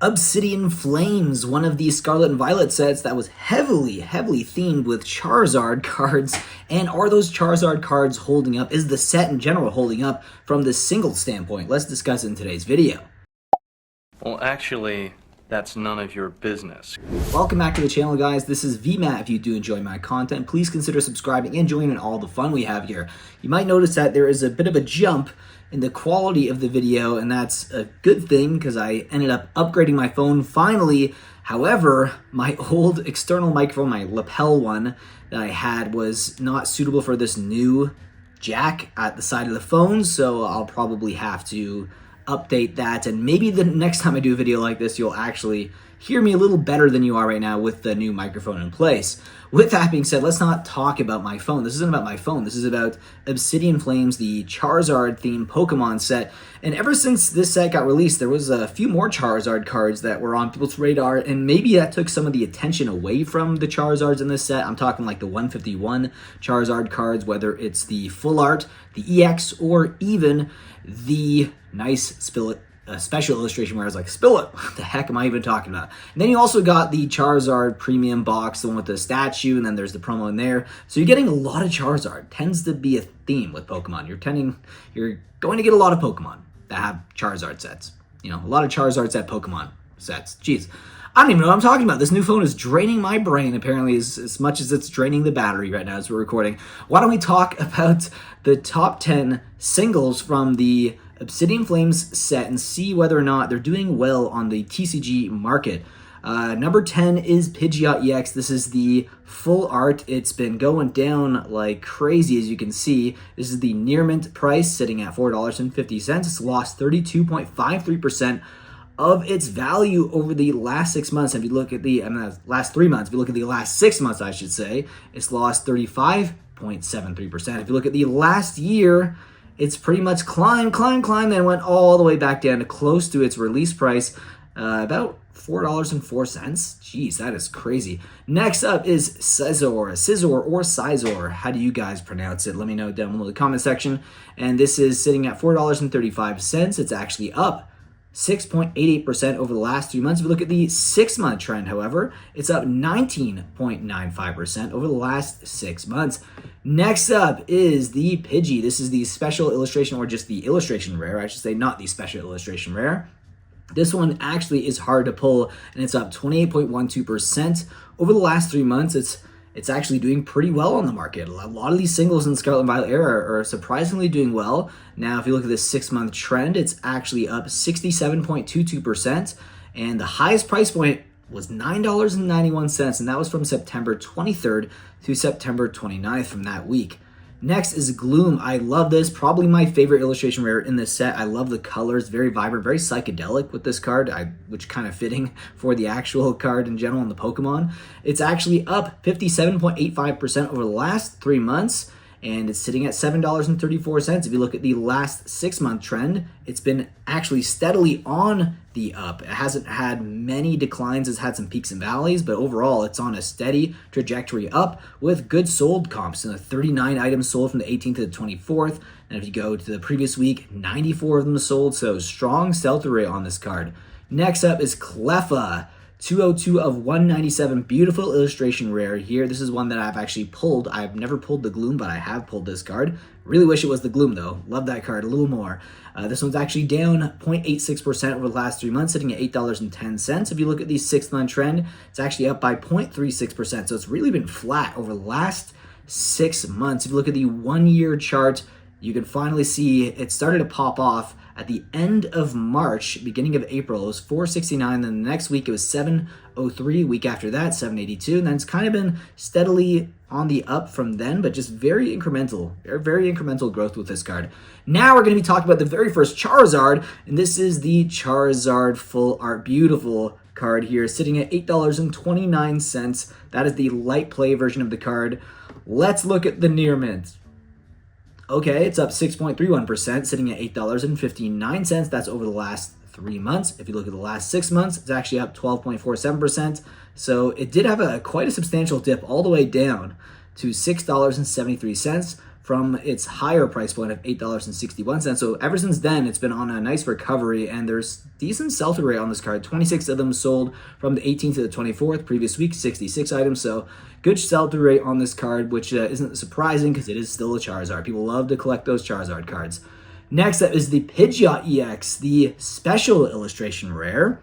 Obsidian Flames, one of the Scarlet and Violet sets that was heavily themed with Charizard cards. And are those Charizard cards holding up? Is the set in general holding up from the single standpoint? Let's discuss it in today's video. Well, actually, that's none of your business. Welcome back to the channel, guys. This is VMAT. If you do enjoy my content, please consider subscribing and joining all the fun we have here. You might notice that there is a bit of a jump in the quality of the video, and that's a good thing because I ended up upgrading my phone finally. However, my old external microphone, my lapel one that I had, was not suitable for this new jack at the side of the phone, so I'll probably have to update that, and maybe the next time I do a video like this, you'll actually hear me a little better than you are right now with the new microphone in place. With that being said, let's not talk about my phone. This isn't about my phone. This is about Obsidian Flames, the Charizard-themed Pokemon set. And ever since this set got released, there was a few more Charizard cards that were on people's radar, and maybe that took some of the attention away from the Charizards in this set. I'm talking like the 151 Charizard cards, whether it's the full art, the EX, or even the nice special illustration where I was like, spill it. What the heck am I even talking about? And then you also got the Charizard premium box, the one with the statue, and then there's the promo in there. So you're getting a lot of Charizard. Tends to be a theme with Pokemon. You're going to get a lot of Pokemon that have Charizard sets. You know, a lot of Charizard set Pokemon sets. Jeez. I don't even know what I'm talking about. This new phone is draining my brain, apparently, as much as it's draining the battery right now as we're recording. Why don't we talk about the top 10 singles from the Obsidian Flames set and see whether or not they're doing well on the TCG market. Number 10 is Pidgeot EX. This is the full art. It's been going down like crazy, as you can see. This is the near mint price, sitting at $4.50. It's lost 32.53% of its value over the last 6 months. If you look at the last 3 months, if you look at the last 6 months, I should say, it's lost 35.73%. If you look at the last year, it's pretty much climbed, then went all the way back down to close to its release price, about $4.04. Jeez, that is crazy. Next up is Scizor or Scizor. How do you guys pronounce it? Let me know down below in the comment section. And this is sitting at $4.35. It's actually up 6.88% over the last 3 months. If you look at the 6-month trend, however, it's up 19.95% over the last 6 months. Next up is the Pidgey. This is the special illustration, or just the illustration rare, I should say, not the special illustration rare. This one actually is hard to pull, and it's up 28.12% over the last 3 months. It's actually doing pretty well on the market. A lot of these singles in the Scarlet and Violet era are surprisingly doing well. Now, if you look at this 6-month trend, it's actually up 67.22%, and the highest price point was $9.91, and that was from September 23rd through September 29th from that week. Next is Gloom. I love this. Probably my favorite illustration rare in this set. I love the colors. Very vibrant, very psychedelic with this card, which kind of fitting for the actual card in general in the Pokemon. It's actually up 57.85% over the last 3 months, and it's sitting at $7.34. If you look at the last 6-month trend, it's been actually steadily on the up. It hasn't had many declines. It's had some peaks and valleys, but overall, it's on a steady trajectory up with good sold comps. And 39 items sold from the 18th to the 24th. And if you go to the previous week, 94 of them sold, so strong sell-through rate on this card. Next up is Cleffa. 202 of 197, beautiful illustration rare here. This is one that I've actually pulled. I've never pulled the Gloom, but I have pulled this card. Really wish it was the Gloom, though. Love that card a little more. This one's actually down 0.86% over the last 3 months, sitting at $8.10. If you look at the 6-month trend, it's actually up by 0.36%, so it's really been flat over the last 6 months. If you look at the 1-year chart, you can finally see it started to pop off at the end of March, beginning of April. It was 469, then the next week it was 703, week after that 782, and then it's kind of been steadily on the up from then, but just very incremental growth with this card. Now we're going to be talking about the very first Charizard, and this is the Charizard full art, beautiful card here, sitting at $8.29. That is the light play version of the card. Let's look at the near mint. Okay, it's up 6.31%, sitting at $8.59. That's over the last 3 months. If you look at the last 6 months, it's actually up 12.47%. So it did have quite a substantial dip all the way down to $6.73 from its higher price point of $8.61. So ever since then, it's been on a nice recovery, and there's decent sell-through rate on this card. 26 of them sold from the 18th to the 24th. Previous week, 66 items. So good sell-through rate on this card, which isn't surprising because it is still a Charizard. People love to collect those Charizard cards. Next up is the Pidgeot EX, the special illustration rare.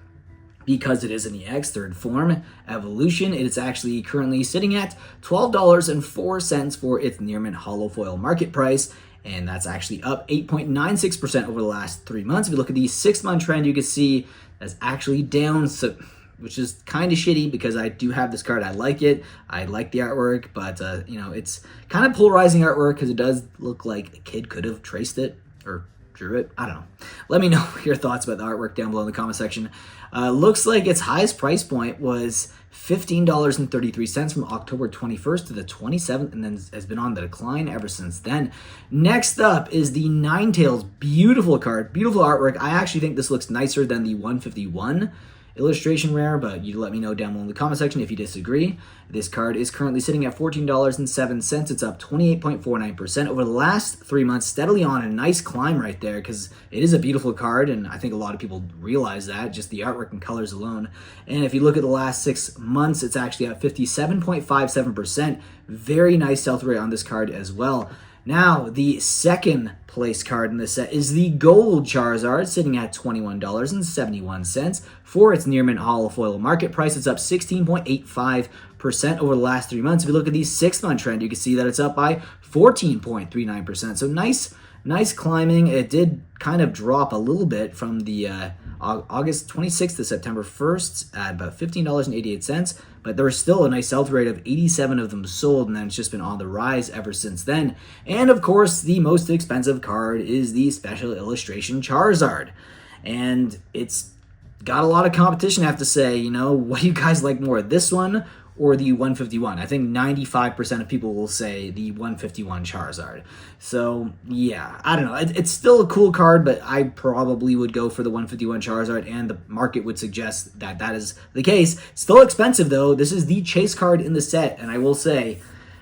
Because it is an EX, third form, evolution, it is actually currently sitting at $12.04 for its near mint hollow foil market price, and that's actually up 8.96% over the last 3 months. If you look at the 6-month trend, you can see that's actually down, so, which is kind of shitty because I do have this card. I like it. I like the artwork, but it's kind of polarizing artwork because it does look like a kid could have traced it or drew it. I don't know. Let me know your thoughts about the artwork down below in the comment section. Looks like its highest price point was $15.33 from October 21st to the 27th, and then has been on the decline ever since then. Next up is the Ninetales. Beautiful card, beautiful artwork. I actually think this looks nicer than the 151 illustration rare, but you let me know down below in the comment section if you disagree. This card is currently sitting at $14.07. It's up 28.49% over the last 3 months, steadily on a nice climb right there because it is a beautiful card, and I think a lot of people realize that, just the artwork and colors alone. And if you look at the last 6 months, it's actually at 57.57%. Very nice sell-through rate on this card as well. Now, the second place card in this set is the Gold Charizard, sitting at $21.71 for its near mint hollow foil market price. It's up 16.85% over the last 3 months. If you look at the 6-month trend, you can see that it's up by 14.39%. So nice climbing. It did kind of drop a little bit from the August 26th to September 1st at about $15.88, but there was still a nice sell-through rate of 87 of them sold, and then it's just been on the rise ever since then. And of course, the most expensive card is the Special Illustration Charizard, and it's got a lot of competition, I have to say. What do you guys like more, this one or the 151? I think 95% of people will say the 151 Charizard. So, yeah, I don't know. It's still a cool card, but I probably would go for the 151 Charizard, and the market would suggest that that is the case. Still expensive, though. This is the chase card in the set, and I will say,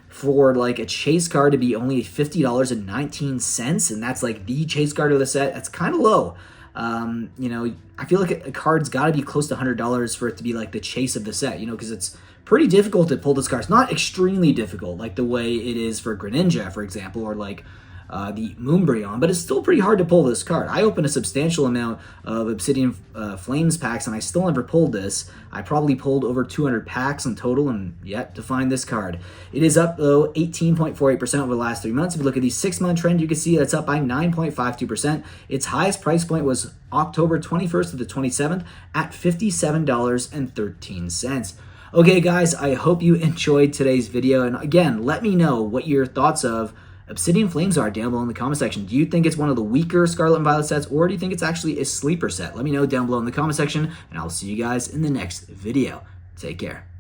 for like a chase card to be only $50.19, and that's like the chase card of the set, that's kind of low. I feel like a card's got to be close to $100 for it to be like the chase of the set, because it's pretty difficult to pull this card. It's not extremely difficult like the way it is for Greninja, for example, or like the Moonbreon, but it's still pretty hard to pull this card. I opened a substantial amount of Obsidian Flames packs, and I still never pulled this. I probably pulled over 200 packs in total, and yet to find this card. It is up, though, 18.48% over the last 3 months. If you look at the 6-month trend, you can see it's up by 9.52%. Its highest price point was October 21st to the 27th at $57.13. Okay, guys, I hope you enjoyed today's video, and again, let me know what your thoughts of Obsidian Flames are down below in the comment section. Do you think it's one of the weaker Scarlet and Violet sets, or do you think it's actually a sleeper set? Let me know down below in the comment section, and I'll see you guys in the next video. Take care.